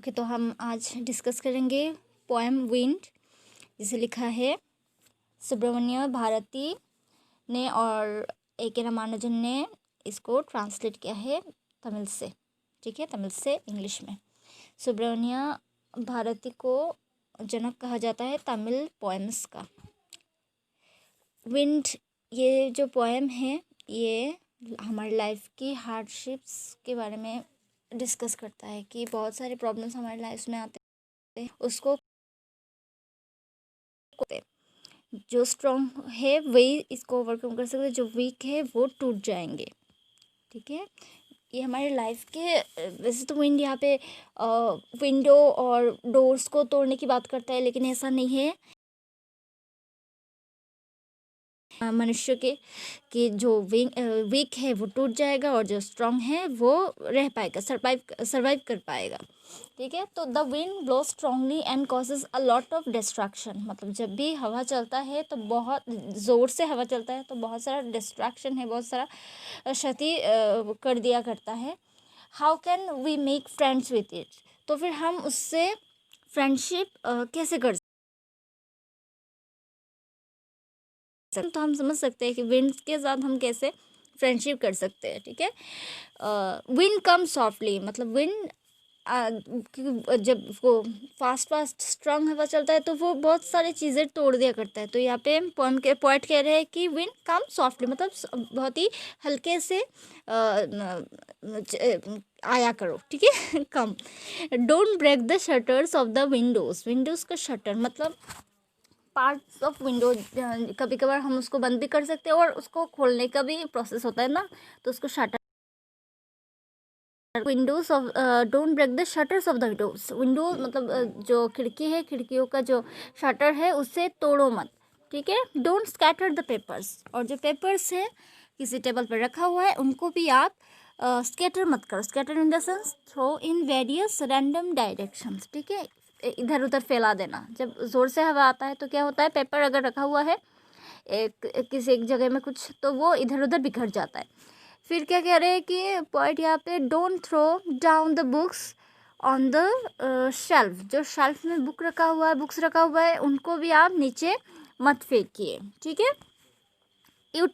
Okay, तो हम आज डिस्कस करेंगे पोएम विंड, जिसे लिखा है सुब्रमण्य भारती ने और A.K. रामानुजन ने इसको ट्रांसलेट किया है तमिल से। ठीक है, तमिल से इंग्लिश में। सुब्रमण्य भारती को जनक कहा जाता है तमिल पोएम्स का। विंड, ये जो पोएम है ये हमारी लाइफ की हार्डशिप्स के बारे में डिस्कस करता है कि बहुत सारे प्रॉब्लम्स हमारी लाइफ में आते हैं, उसको जो स्ट्रॉन्ग है वही इसको ओवरकम कर सकते हैं, जो वीक है वो टूट जाएंगे। ठीक है, ये हमारे लाइफ के वैसे तो विंड यहाँ पे विंडो और डोर्स को तोड़ने की बात करता है, लेकिन ऐसा नहीं है। मनुष्य के कि जो वीक है वो टूट जाएगा और जो स्ट्रांग है वो रह पाएगा, सरवाइव कर पाएगा। ठीक है, तो the wind blow strongly and causes a lot of distraction. मतलब जब भी हवा चलता है तो बहुत ज़ोर से हवा चलता है तो बहुत सारा डिस्ट्रैक्शन है, बहुत सारा क्षति कर दिया करता है। How can we make friends with it? तो फिर हम उससे फ्रेंडशिप कैसे कर, तो हम समझ सकते हैं कि विंड के साथ हम कैसे फ्रेंडशिप कर सकते हैं। ठीक है, विंड कम सॉफ्टली, मतलब विंड जब वो फास्ट स्ट्रांग हवा चलता है तो वो बहुत सारी चीज़ें तोड़ दिया करता है। तो यहाँ पे पोएट कह रहे हैं कि विंड कम सॉफ्टली, मतलब बहुत ही हल्के से आया करो। ठीक है कम। Don't break the shutters of the windows का शटर मतलब पार्ट्स ऑफ विंडो। कभी कभार हम उसको बंद भी कर सकते हैं और उसको खोलने का भी प्रोसेस होता है ना, तो उसको shutter windows of don't break the shutters of the windows. Window मतलब जो खिड़की है, खिड़कियों का जो शटर है उसे तोड़ो मत। ठीक है, डोंट स्कैटर द पेपर्स, और जो पेपर्स है किसी टेबल पर रखा हुआ है उनको भी आप स्कैटर मत करो। Scatter in the sense throw in various random directions. ठीक है, इधर उधर फैला देना। जब ज़ोर से हवा आता है तो क्या होता है, पेपर अगर रखा हुआ है किसी एक जगह में कुछ, तो वो इधर उधर बिखर जाता है। फिर क्या कह रहे हैं कि पॉइंट यहाँ पे, don't throw down the books on the shelf. जो शेल्फ में बुक्स रखा हुआ है उनको भी आप नीचे मत फेंकिए। ठीक है, you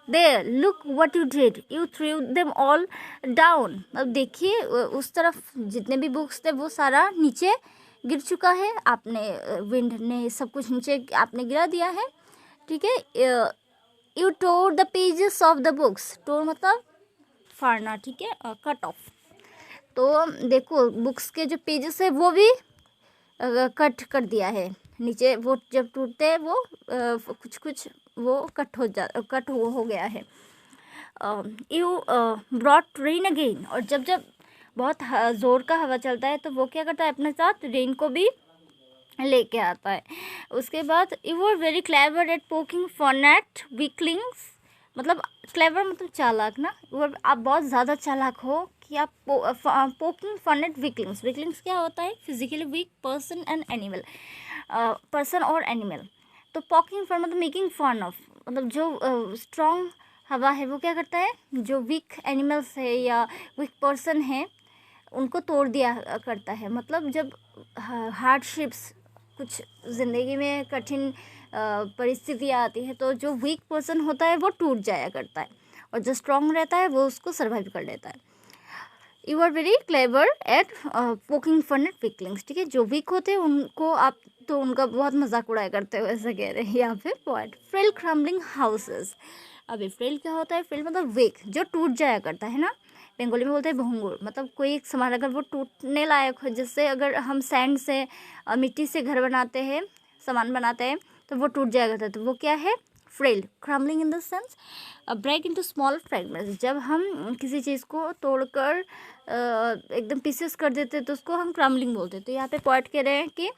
there look what you did, you threw them all down। अब देखिए उस तरफ जितने भी बुक्स थे वो सारा नीचे गिर चुका है, आपने विंड ने सब कुछ नीचे आपने गिरा दिया है। ठीक है, you tore the pages of the books। tore मतलब फाड़ना। ठीक है, कट ऑफ। तो देखो बुक्स के जो पेजेस है वो भी कट कर दिया है नीचे। वो जब टूटते हैं वो कुछ वो कट हो गया है। यू ब्रॉट रेन अगेन, और जब बहुत ज़ोर का हवा चलता है तो वो क्या करता है, अपने साथ रेन को भी लेके आता है। उसके बाद you are very clever at poking fun at weaklings. मतलब क्लेवर मतलब चालाक ना, आप बहुत ज़्यादा चालाक हो कि आप poking fun at weaklings. Weaklings क्या होता है, physically weak person and animal, person और एनिमल। तो पोकिंग फन मतलब मेकिंग फन ऑफ, मतलब जो स्ट्रॉन्ग हवा है वो क्या करता है, जो वीक एनिमल्स है या वीक पर्सन है उनको तोड़ दिया करता है। मतलब जब हार्डशिप्स, कुछ ज़िंदगी में कठिन परिस्थितियाँ आती है तो जो वीक पर्सन होता है वो टूट जाया करता है, और जो स्ट्रॉन्ग रहता है वो उसको सर्वाइव कर लेता है। You are very clever at poking fun at weaklings. ठीक है, जो वीक होते हैं उनको आप तो उनका बहुत मजाक उड़ाया करते हो, ऐसा कह रहे हैं यहाँ पे पॉइंट। Frail crumbling houses. अभी फ्रेल क्या होता है, फ्रेल मतलब वीक, जो टूट जाया करता है ना, बंगाली में बोलते हैं भंगुर। मतलब कोई एक सामान अगर वो टूटने लायक हो, जैसे अगर हम सैंड से मिट्टी से घर बनाते हैं, सामान बनाते हैं तो वो टूट जाया करता है, तो वो क्या है, frail. Crumbling in the sense break into small fragments. जब हम किसी चीज़ को तोड़कर एकदम पीसेस कर देते हैं तो उसको हम क्रम्बलिंग बोलते हैं। तो यहाँ पे पॉइंट कह रहे हैं कि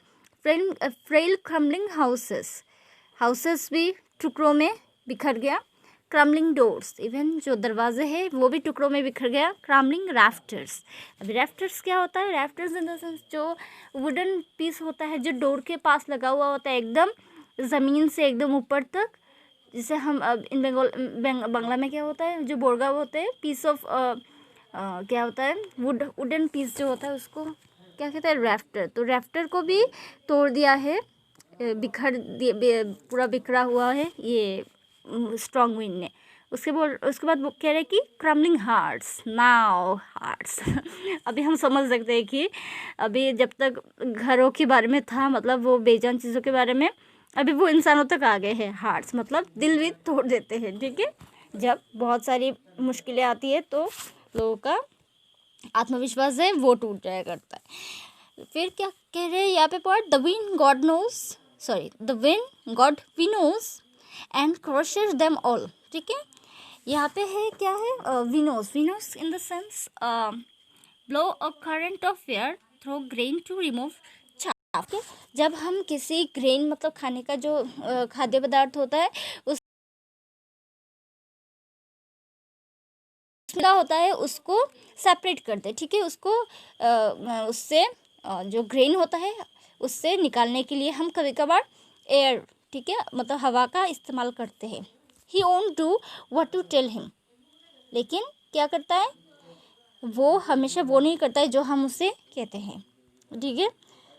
फ्रेल क्रम्बलिंग हाउसेस भी टुकड़ों में बिखर गया। क्रम्बलिंग डोर्स, इवन जो दरवाजे हैं वो भी टुकड़ों में बिखर गया। Crumbling rafters. अभी राफ्टर्स क्या होता है, राफ्टर्स इन द सेंस जो वुडन पीस होता है जो डोर के पास लगा हुआ होता है एकदम ज़मीन से एकदम ऊपर तक, जिसे हम इन बांग्ला में क्या होता है, जो बोरगा होते हैं, पीस ऑफ क्या होता है, वुडन पीस जो होता है उसको क्या कहते हैं, राफ्टर। तो राफ्टर को भी तोड़ दिया है, बिखर दिए, पूरा बिखरा हुआ है ये स्ट्रॉन्ग विंड ने। उसके बाद वो कह रहे कि क्रम्बलिंग हार्ट्स, नाउ हार्ट्स अभी हम समझ सकते हैं कि अभी जब तक घरों के बारे में था, मतलब वो बेजान चीज़ों के बारे में, अभी वो इंसानों तक आ गए हैं। हार्ट्स मतलब दिल भी तोड़ देते हैं, ठीक है। जब बहुत सारी मुश्किलें आती है तो लोगों का आत्मविश्वास है वो टूट जाया करता है। फिर क्या कह रहे हैं यहाँ पे point, the wind god knows, sorry the wind god winnows and crushes them all, ठीक है। यहाँ पे है क्या है, winnows in the sense blow a current of air through grain to remove chaff. जब हम किसी ग्रेन मतलब खाने का जो खाद्य पदार्थ होता है उस होता है उसको सेपरेट करते हैं, ठीक है। उसको उससे जो ग्रेन होता है उससे निकालने के लिए हम कभी कभार एयर, ठीक है, मतलब हवा का इस्तेमाल करते हैं। He won't do what to tell him, लेकिन क्या करता है वो हमेशा वो नहीं करता है जो हम उसे कहते हैं, ठीक है।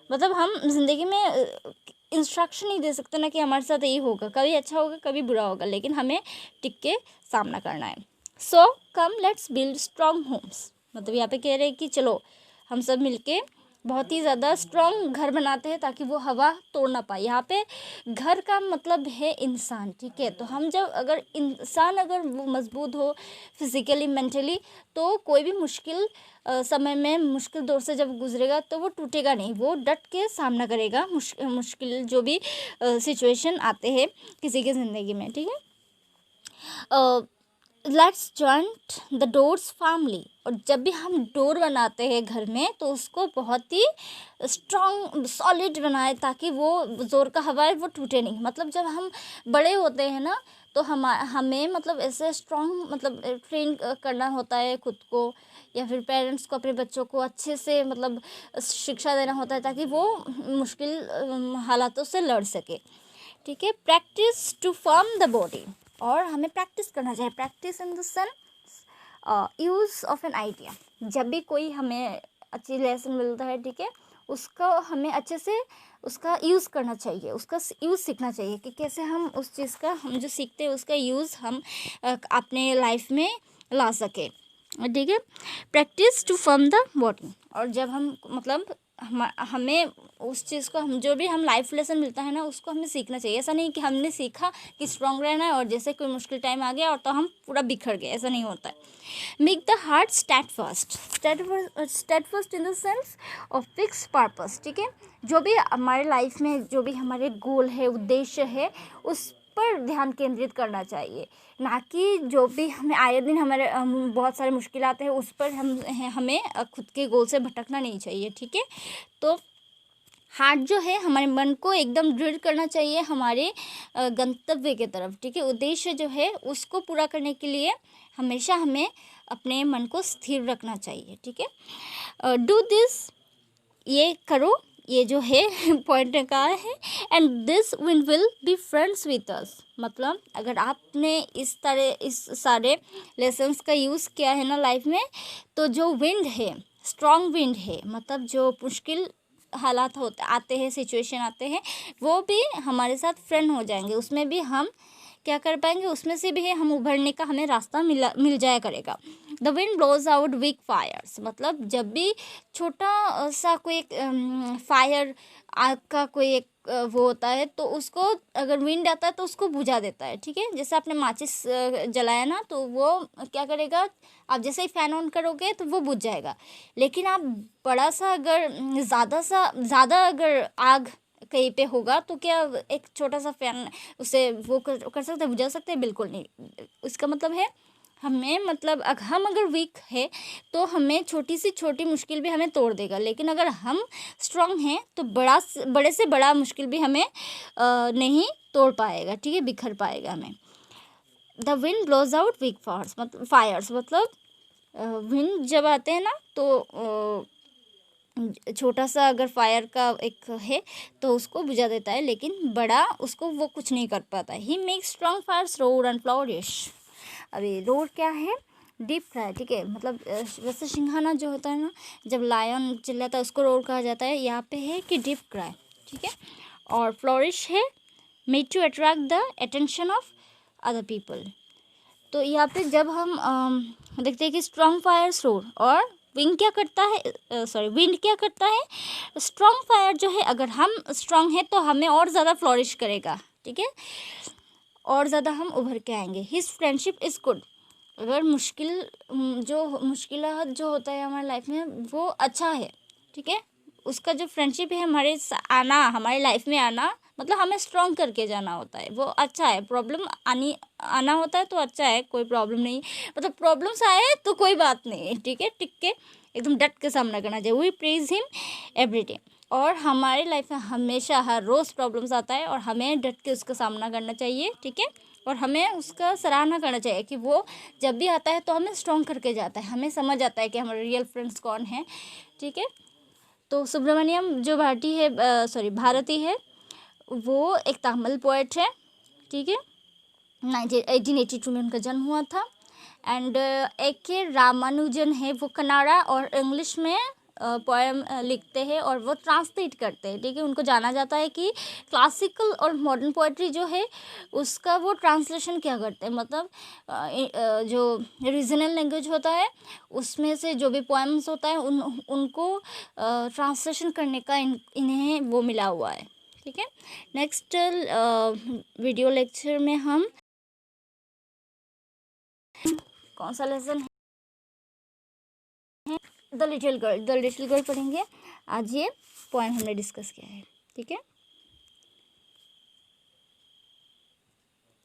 मतलब हम जिंदगी में इंस्ट्रक्शन नहीं दे सकते ना कि हमारे साथ यही होगा, कभी अच्छा होगा कभी बुरा होगा, लेकिन हमें टिक के सामना करना है। So come let's build strong homes, मतलब यहाँ पे कह रहे हैं कि चलो हम सब मिलके बहुत ही ज़्यादा स्ट्रॉन्ग घर बनाते हैं ताकि वो हवा तोड़ ना पाए। यहाँ पे घर का मतलब है इंसान, ठीक है। तो हम जब अगर इंसान अगर वो मजबूत हो फिजिकली मेंटली, तो कोई भी मुश्किल समय में मुश्किल दौर से जब गुजरेगा तो वो टूटेगा नहीं, वो डट के सामना करेगा मुश्किल जो भी सिचुएशन आते हैं किसी की ज़िंदगी में, ठीक है। Let's joint the doors firmly, और जब भी हम डोर बनाते हैं घर में तो उसको बहुत ही स्ट्रॉन्ग सॉलिड बनाए ताकि वो ज़ोर का हवा है वो टूटे नहीं। मतलब जब हम बड़े होते हैं ना तो हमें मतलब ऐसे स्ट्रॉन्ग मतलब ट्रेन करना होता है खुद को, या फिर पेरेंट्स को अपने बच्चों को अच्छे से मतलब शिक्षा देना होता है ताकि वो मुश्किल हालातों से लड़ सके, ठीक है। Practice to form the body, और हमें प्रैक्टिस करना चाहिए। Practice in the sense use of an idea, जब भी कोई हमें अच्छी लेसन मिलता है, ठीक है, उसका हमें अच्छे से उसका यूज़ करना चाहिए, उसका यूज़ सीखना चाहिए कि कैसे हम उस चीज़ का हम जो सीखते हैं उसका यूज़ हम अपने लाइफ में ला सके, ठीक है। Practice to form the body, और जब हम मतलब हमें उस चीज़ को हम जो भी हम लाइफ लेसन मिलता है ना उसको हमें सीखना चाहिए। ऐसा नहीं कि हमने सीखा कि स्ट्रांग रहना है और जैसे कोई मुश्किल टाइम आ गया और तो हम पूरा बिखर गए, ऐसा नहीं होता है। Make the heart steadfast in the sense of fix purpose, ठीक है। जो भी हमारे लाइफ में जो भी हमारे गोल है उद्देश्य है उस पर ध्यान केंद्रित करना चाहिए, ना कि जो भी हमें आए दिन हमारे बहुत सारे मुश्किल आते हैं उस पर हमें खुद के गोल से भटकना नहीं चाहिए, ठीक है। तो हार्ट जो है हमारे मन को एकदम दृढ़ करना चाहिए हमारे गंतव्य की तरफ, ठीक है। उद्देश्य जो है उसको पूरा करने के लिए हमेशा हमें अपने मन को स्थिर रखना चाहिए, ठीक है। डू दिस, ये करो, ये जो है पॉइंट का है। And this wind will be friends with us, मतलब अगर आपने इस सारे लेसन्स का यूज़ किया है ना लाइफ में, तो जो विंड है स्ट्रॉन्ग विंड है, मतलब जो मुश्किल हालात होते आते हैं सिचुएशन आते हैं वो भी हमारे साथ फ्रेंड हो जाएंगे, उसमें भी हम क्या कर पाएंगे, उसमें से भी हम उभरने का हमें रास्ता मिल जाया करेगा। The wind blows out weak fires, मतलब जब भी छोटा सा कोई एक फायर आग का कोई एक वो होता है तो उसको अगर विंड आता है तो उसको बुझा देता है, ठीक है। जैसे आपने माचिस जलाया ना तो वो क्या करेगा, आप जैसे ही फैन ऑन करोगे तो वो बुझ जाएगा, लेकिन आप बड़ा सा अगर ज़्यादा अगर आग कहीं पे होगा तो क्या एक छोटा सा फैन उसे वो कर सकते हैं, बुझा सकते हैं? बिल्कुल नहीं। इसका मतलब है हमें मतलब हम अगर वीक है तो हमें छोटी से छोटी मुश्किल भी हमें तोड़ देगा, लेकिन अगर हम स्ट्रांग हैं तो बड़े से बड़ा मुश्किल भी हमें नहीं तोड़ पाएगा, ठीक है, बिखर पाएगा हमें। The wind blows out weak fires, मतलब विंड जब आते हैं ना तो छोटा सा अगर फायर का एक है तो उसको बुझा देता है, लेकिन बड़ा उसको वो कुछ नहीं कर पाता। He makes strong fires roar and flourish. अभी रोर क्या है, डीप क्राई, ठीक है। मतलब वैसे सिंघाना जो होता है ना, जब लायन चिल्लाता है उसको रोर कहा जाता है, यहाँ पे है कि डीप क्राई, ठीक है। और फ्लोरिश है made to attract the attention of other people. तो यहाँ पे जब हम देखते हैं कि स्ट्रॉन्ग फायर्स रोर, और विंड क्या करता है, स्ट्रॉन्ग फायर जो है, अगर हम स्ट्रॉन्ग है तो हमें और ज़्यादा फ्लोरिश करेगा, ठीक है, और ज़्यादा हम उभर के आएंगे। हिज फ्रेंडशिप इज़ गुड, अगर मुश्किलात जो होता है हमारी लाइफ में वो अच्छा है, ठीक है। उसका जो फ्रेंडशिप है हमारे लाइफ में आना, मतलब हमें स्ट्रॉन्ग करके जाना होता है, वो अच्छा है। प्रॉब्लम आना होता है तो अच्छा है, कोई प्रॉब्लम नहीं, मतलब प्रॉब्लम्स आए तो कोई बात नहीं है, ठीक है। टिक के एकदम डट के सामना करना चाहिए। We praise him every day, और हमारे लाइफ में हमेशा हर रोज़ प्रॉब्लम्स आता है और हमें डट के उसका सामना करना चाहिए, ठीक है। और हमें उसका सराहना करना चाहिए कि वो जब भी आता है तो हमें स्ट्रॉन्ग करके जाता है, हमें समझ आता है कि हमारे रियल फ्रेंड्स कौन हैं, ठीक है। तो सुब्रमण्यम जो भारती है, वो एक तमिल पोएट है, ठीक है। 1882 में उनका जन्म हुआ था। एंड एक के रामानुजन है, वो कन्नड़ा और इंग्लिश में पोएम लिखते हैं और वो ट्रांसलेट करते हैं, ठीक है। उनको जाना जाता है कि क्लासिकल और मॉडर्न पोएट्री जो है उसका वो ट्रांसलेशन क्या करते हैं, मतलब जो रीजनल लैंग्वेज होता है उसमें से जो भी पोएम्स होता है उनको ट्रांसलेशन करने का इन्हें वो मिला हुआ है, ठीक है। नेक्स्ट वीडियो लेक्चर में हम कौन सा लेसन है, द लिटिल गर्ल पढ़ेंगे। आज ये पॉइंट हमने डिस्कस किया है, ठीक है।